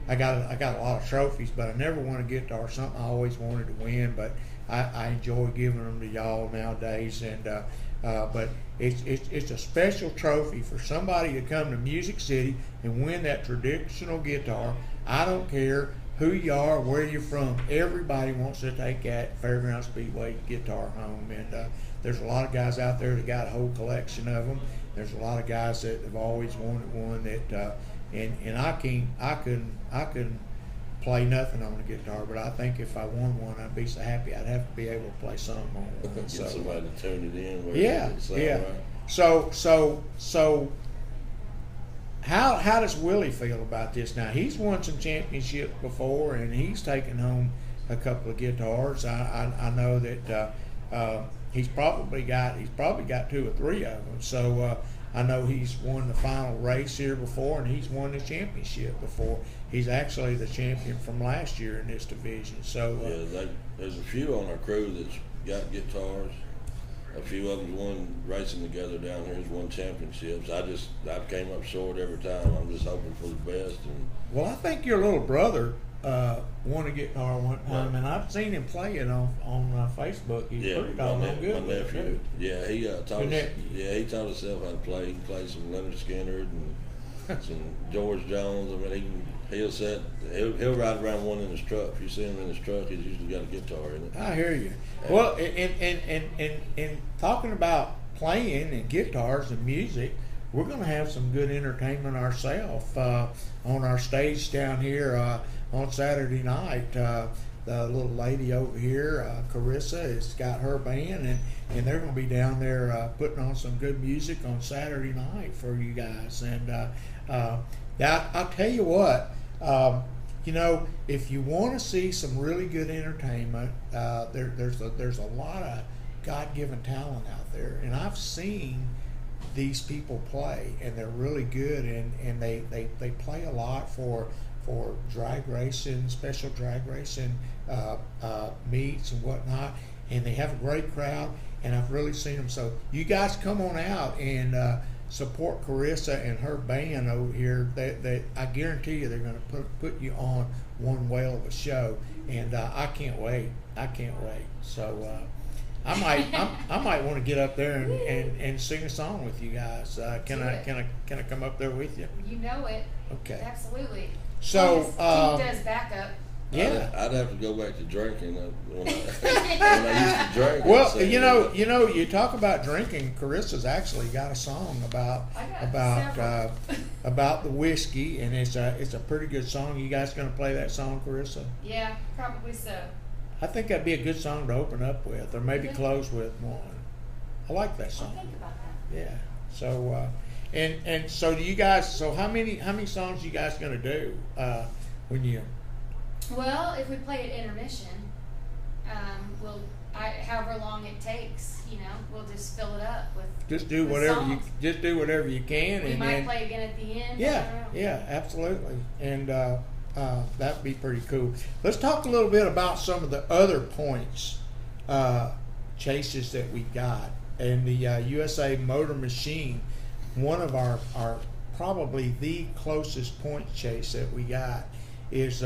I got a lot of trophies, but I never won a guitar. Something I always wanted to win, but I enjoy giving them to y'all nowadays. And but it's a special trophy for somebody to come to Music City and win that traditional guitar. I don't care who you are, where you're from. Everybody wants to take that Fairground Speedway guitar home, and there's a lot of guys out there that got a whole collection of them. There's a lot of guys that have always wanted one that, and I couldn't play nothing on the guitar, but I think if I won one, I'd be so happy. I'd have to be able to play something on one. Get somebody to tune it in. Yeah. Right. So how does Willie feel about this now? He's won some championships before, and he's taken home a couple of guitars. I know that he's probably got 2 or 3 of them. So I know he's won the final race here before, and he's won the championship before. He's actually the champion from last year in this division. So there's a few on our crew that's got guitars. A few of them won racing together down here, has won championships. I've came up short every time. I'm just hoping for the best. And well, I think your little brother won a guitar one time, and I've seen him play it on Facebook. He's pretty doggone good. My nephew. Yeah, he taught himself how to play. He can play some Leonard Skinner and some George Jones. I mean, he'll ride around one in his truck. If you see him in his truck, he's usually got a guitar in it. I hear you. Well, and talking about playing and guitars and music, we're going to have some good entertainment ourselves on our stage down here on Saturday night. The little lady over here, Carissa, has got her band, and they're going to be down there putting on some good music on Saturday night for you guys. And I'll tell you what, if you want to see some really good entertainment, there's a lot of God-given talent out there, and I've seen these people play, and they're really good, and they play a lot for drag racing, special drag racing meets and whatnot, and they have a great crowd, and I've really seen them. So you guys come on out and support Carissa and her band over here. I guarantee you they're going to put you on one whale of a show, and I can't wait. So I might want to get up there and sing a song with you guys. Can I come up there with you? You know it. Okay. Absolutely. So Steve does backup. yeah. I'd have to go back to drinking when I used to drink. Well, so, you talk about drinking. Carissa's actually got a song about the whiskey, and it's a pretty good song. You guys gonna play that song, Carissa? Yeah, probably so. I think that'd be a good song to open up with, or maybe close with one. I like that I'll song. think about that. Yeah. So and so do you guys? So how many songs you guys gonna do when you? Well, if we play at intermission, however long it takes, we'll just fill it up with. Just do with whatever songs. you can, We and might then play again at the end. I yeah, don't know. yeah, absolutely, and that'd be pretty cool. Let's talk a little bit about some of the other points chases that we got, and the USA Motor Machine. One of our probably the closest point chase that we got is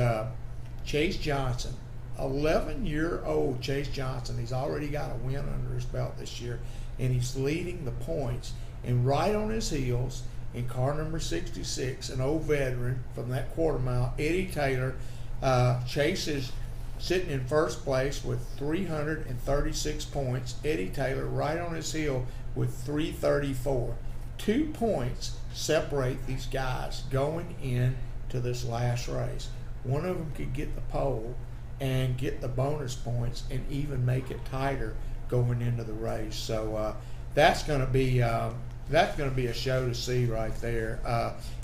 Chase Johnson. 11-year-old Chase Johnson. He's already got a win under his belt this year, and he's leading the points. And right on his heels, in car number 66, an old veteran from that quarter mile, Eddie Taylor. Chase is sitting in first place with 336 points. Eddie Taylor right on his heel with 334. 2 points separate these guys going into this last race. One of them could get the pole and get the bonus points and even make it tighter going into the race. So that's going to be a show to see right there.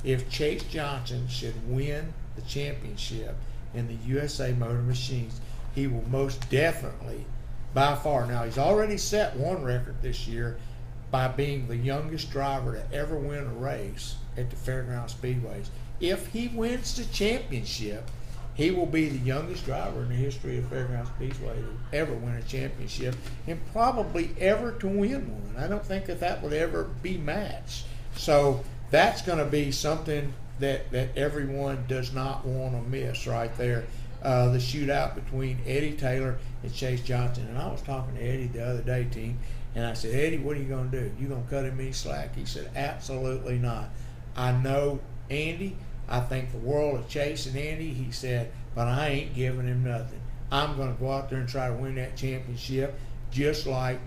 If Chase Johnson should win the championship in the USA Motor Machines, he will most definitely, by far. Now he's already set one record this year by being the youngest driver to ever win a race at the Fairground Speedways. If he wins the championship, he will be the youngest driver in the history of Fairground Speedway to ever win a championship, and probably ever to win one. I don't think that would ever be matched. So that's going to be something that everyone does not want to miss right there. The shootout between Eddie Taylor and Chase Johnson. And I was talking to Eddie the other day, team, and I said, Eddie, what are you going to do? You going to cut him any slack? He said, absolutely not. I know Andy. I think the world of Chase and Andy. He said, but I ain't giving him nothing. I'm going to go out there and try to win that championship just like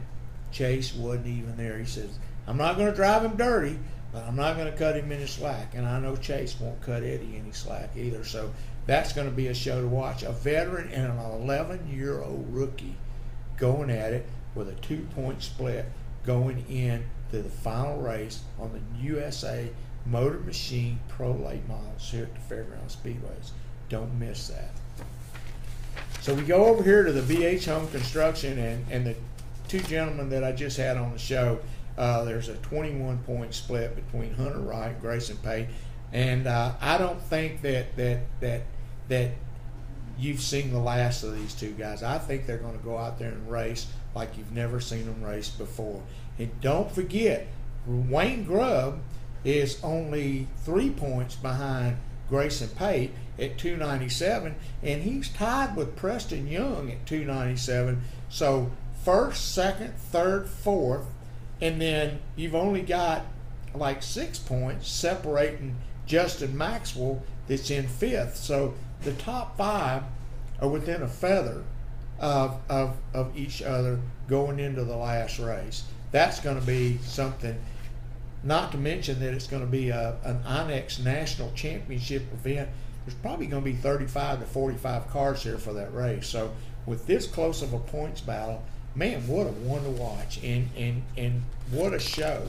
Chase wasn't even there. He says, I'm not going to drive him dirty, but I'm not going to cut him any slack. And I know Chase won't cut Eddie any slack either. So that's going to be a show to watch. A veteran and an 11-year-old rookie going at it with a 2-point split going into the final race on the USA Motor Machine Pro Late Models here at the Fairground Speedways. Don't miss that. So we go over here to the BH Home Construction, and the two gentlemen that I just had on the show, there's a 21-point split between Hunter Wright and Grayson Pate, and I don't think that you've seen the last of these two guys. I think they're going to go out there and race like you've never seen them race before. And don't forget, Wayne Grubb is only 3 points behind Grayson Pate at 297, and he's tied with Preston Young at 297. So first, second, third, fourth, and then you've only got like 6 points separating Justin Maxwell that's in fifth. So the top 5 are within a feather of each other going into the last race. That's going to be something. Not to mention that it's going to be an Inex National Championship event. There's probably going to be 35 to 45 cars here for that race. So with this close of a points battle, man, what a one to watch, and what a show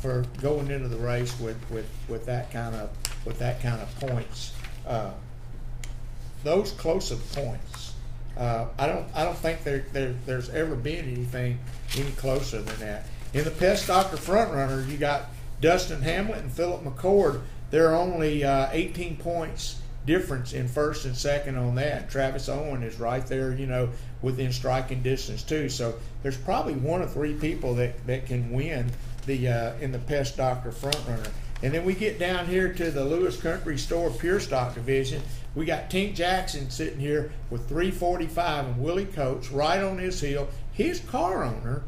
for going into the race with that kind of points. Those close of points. I don't think there's ever been anything any closer than that. In the Pest Doctor Frontrunner, you got Dustin Hamlet and Philip McCord. They're only 18 points difference in first and second on that. Travis Owen is right there, within striking distance too. So there's probably 1 or 3 people that can win the in the Pest Doctor front runner. And then we get down here to the Lewis Country Store Pure Stock division. We got Tink Jackson sitting here with 345 and Willie Coates right on his heel. His car owner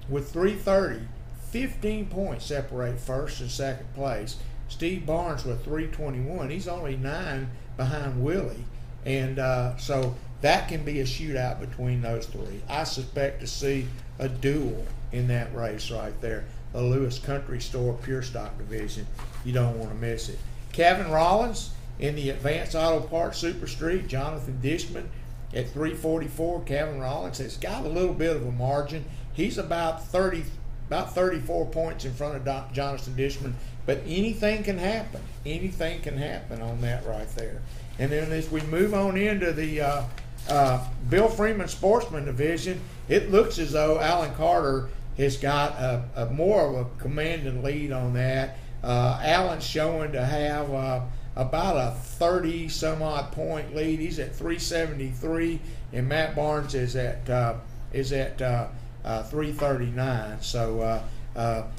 with 330, 15 points separate first and second place. Steve Barnes with 321. He's only 9 behind Willie. And so that can be a shootout between those 3. I suspect to see a duel in that race right there. The Lewis Country Store Pure Stock division. You don't want to miss it. Kevin Rollins in the Advanced Auto Parts Super Street. Jonathan Dishman at 344. Kevin Rollins has got a little bit of a margin. He's about 34 points in front of Jonathan Dishman. But anything can happen. Anything can happen on that right there. And then as we move on into the Bill Freeman Sportsman division, it looks as though Alan Carter has got a more of a commanding lead on that. Alan's showing to have about a 30-some-odd point lead. He's at 373, and Matt Barnes is at 339. So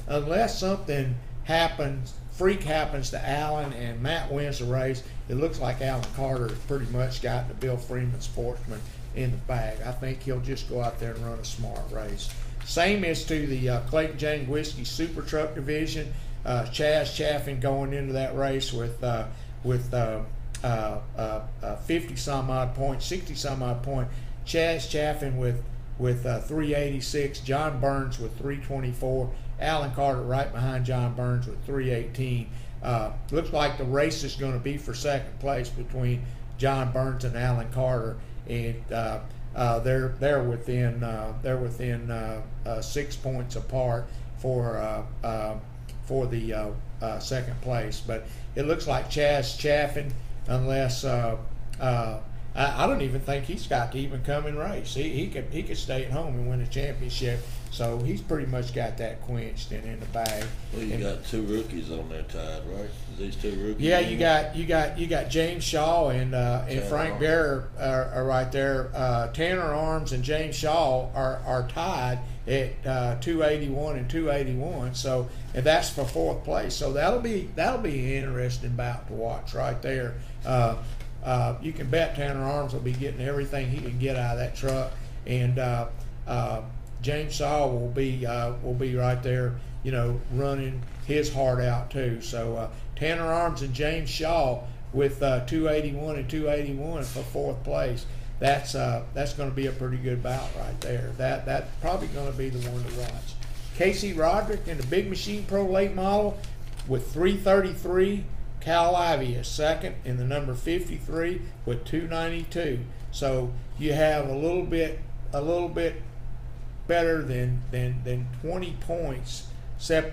unless something freak happens to Alan and Matt wins the race, it looks like Alan Carter has pretty much got the Bill Freeman Sportsman in the bag. I think he'll just go out there and run a smart race. Same as to the Clayton James Whiskey Super Truck division. Chaz Chaffin going into that race with 50 some odd points, 60 some odd point. Chaz Chaffin with 386. John Burns with 324. Alan Carter right behind John Burns with 318. Looks like the race is going to be for second place between John Burns and Alan Carter, and they're within 6 points apart for the second place. But it looks like Chaz Chaffin, unless I don't even think he's got to even come and race. He could stay at home and win a championship. So he's pretty much got that quenched and in the bag. Well, you got 2 rookies on there tied, right? These 2 rookies. Yeah, you got James Shaw and Frank Bear are right there. Tanner Arms and James Shaw are tied at 281 and 281. So, and that's for 4th place. So that'll be an interesting bout to watch right there. You can bet Tanner Arms will be getting everything he can get out of that truck, and James Shaw will be right there, running his heart out too. So Tanner Arms and James Shaw with 281 and 281 for 4th place. That's going to be a pretty good bout right there. That's probably going to be the one to watch. Casey Roderick in the Big Machine Pro late model with 333. Cal Ivey is second in the number 53 with 292. So you have a little bit better than 20 points. 30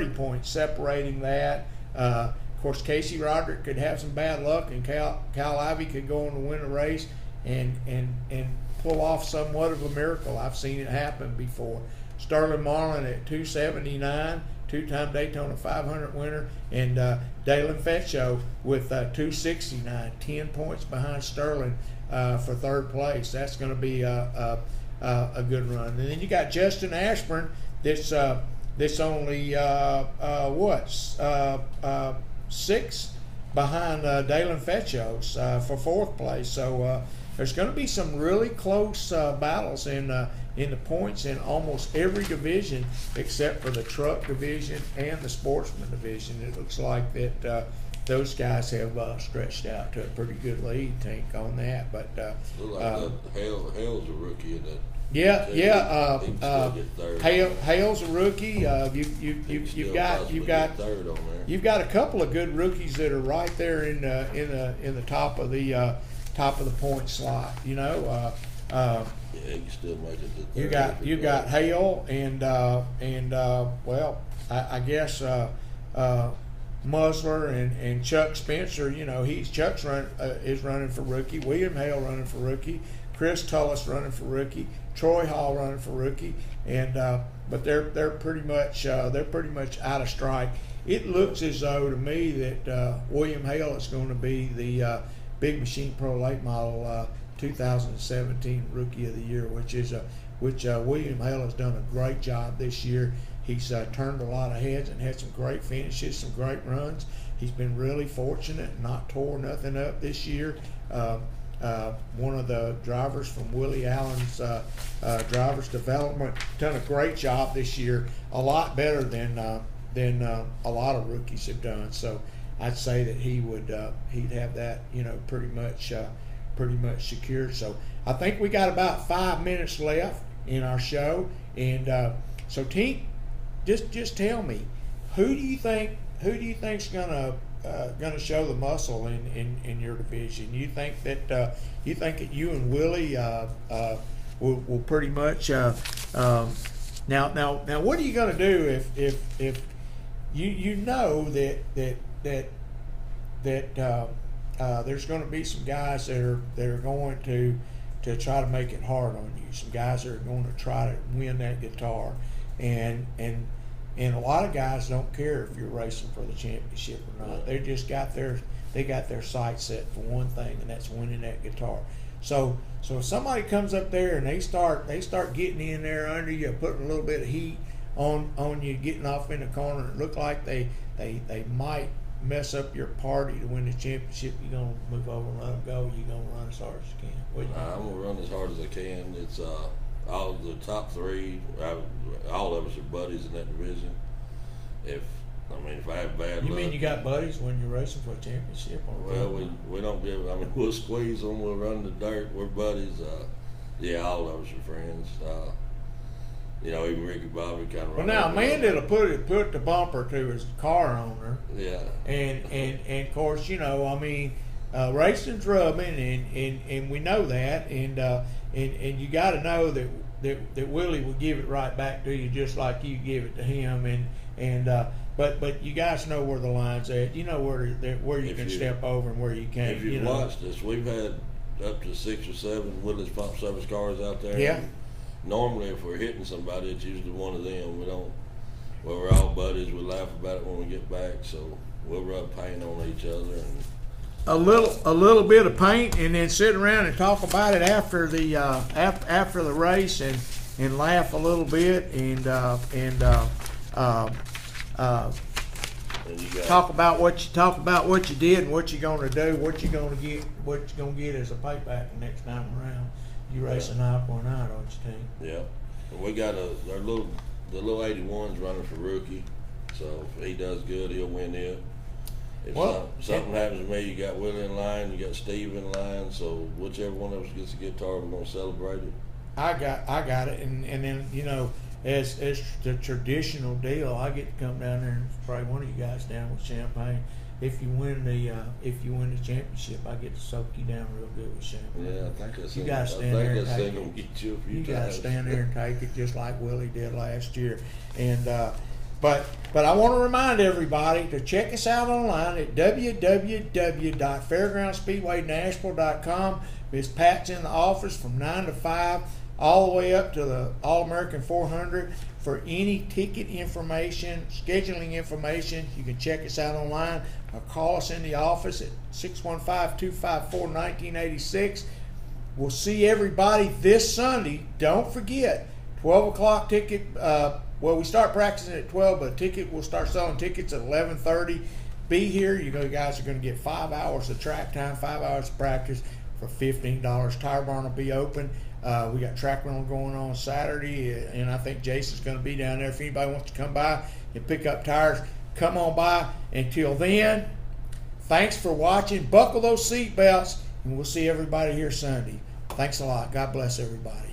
points separating that. Of course, Casey Roderick could have some bad luck, and Cal Ivey could go on to win a race and pull off somewhat of a miracle. I've seen it happen before. Sterling Marlin at 279. 2-time Daytona 500 winner, and Dalen Fetcho with 269, 10 points behind Sterling for 3rd place. That's going to be a good run. And then you got Justin Ashburn. This only 6 behind Dalen Fetcho's for 4th place. So there's going to be some really close battles in the points in almost every division except for the truck division and the sportsman division. It looks like that those guys have stretched out to a pretty good lead, Tank, on that. But look like Hale's a rookie in that. Yeah. Hale's a rookie. You've got a couple of good rookies that are right there in the top of the point slot. Yeah, you can still make it to 3rd. You got Hale and I guess Musler and Chuck Spencer. Chuck's is running for rookie. William Hale running for rookie. Chris Tullis running for rookie. Troy Hall running for rookie. And but they're pretty much out of strike. it looks as though to me that William Hale is going to be the Big Machine Pro Late Model 2017 Rookie of the Year, which William Hale has done a great job this year. He's turned a lot of heads and had some great finishes, some great runs. He's been really fortunate and not tore nothing up this year. One of the drivers from Willie Allen's drivers development done a great job this year, a lot better than a lot of rookies have done. So I'd say that he'd have that pretty much secured. So I think we got about 5 minutes left in our show, and so Tink, just tell me, who do you think's gonna show the muscle in your division? You think that you and Willie will pretty much now what are you gonna do if you know that there's going to be some guys that are going to try to make it hard on you, some guys that are going to try to win that guitar, and a lot of guys don't care if you're racing for the championship or not. They just got their sights set for one thing, and that's winning that guitar. So if somebody comes up there and they start getting in there under you, putting a little bit of heat on you, getting off in the corner, it look like they might mess up your party to win the championship, you're going to move over and let them go. You're going to run as hard as you can. I'm going to run as hard as I can. It's all the top three, all of us are buddies in that division. If I have bad luck. You mean you got buddies when you're racing for a championship? Well, we don't give. We'll squeeze them. We'll run the dirt. We're buddies. Yeah, all of us are friends. Even Ricky Bobby kind of. Well, now Amanda put the bumper to his car owner. Yeah. And of course, racing's rubbing, and we know that, and you got to know that Willie will give it right back to you just like you give it to him, but you guys know where the line's at. You know where you can step over and where you can't. If you've watched us, we've had up to 6 or 7 Willie's pump service cars out there. Yeah. Normally, if we're hitting somebody, it's usually one of them. We're all buddies. We laugh about it when we get back, so we'll rub paint on each other and a little bit of paint, and then sit around and talk about it after the race, and laugh a little bit, and talk about what you did and what you're going to do, what you're going to get as a payback the next time around. You race an eye for an eye, don't you think? Yeah. And we got the little 81's running for rookie, so if he does good, he'll win it. If something happens to me, you got Willie in line, you got Steve in line, so whichever one of us gets a guitar, we're going to celebrate it. I got it, and then as the traditional deal, I get to come down there and spray one of you guys down with champagne. If you win the championship, I get to soak you down real good with champagne. Yeah, I think that's you got to stand there and take it. Get you a few you got to stand there and take it just like Willie did last year. And but I want to remind everybody to check us out online at www.fairgroundspeedwaynashville.com. Miss Pat's in the office from 9 to 5, all the way up to the All-American 400. For any ticket information, scheduling information, you can check us out online or call us in the office at 615-254-1986. We'll see everybody this Sunday. Don't forget, 12 o'clock ticket. We start practicing at 12, but we'll start selling tickets at 11:30. Be here. You guys are going to get 5 hours of track time, 5 hours of practice for $15. Tire barn will be open. We got track run going on Saturday, and I think Jason's going to be down there. If anybody wants to come by and pick up tires, come on by. Until then, thanks for watching. Buckle those seat belts, and we'll see everybody here Sunday. Thanks a lot. God bless everybody.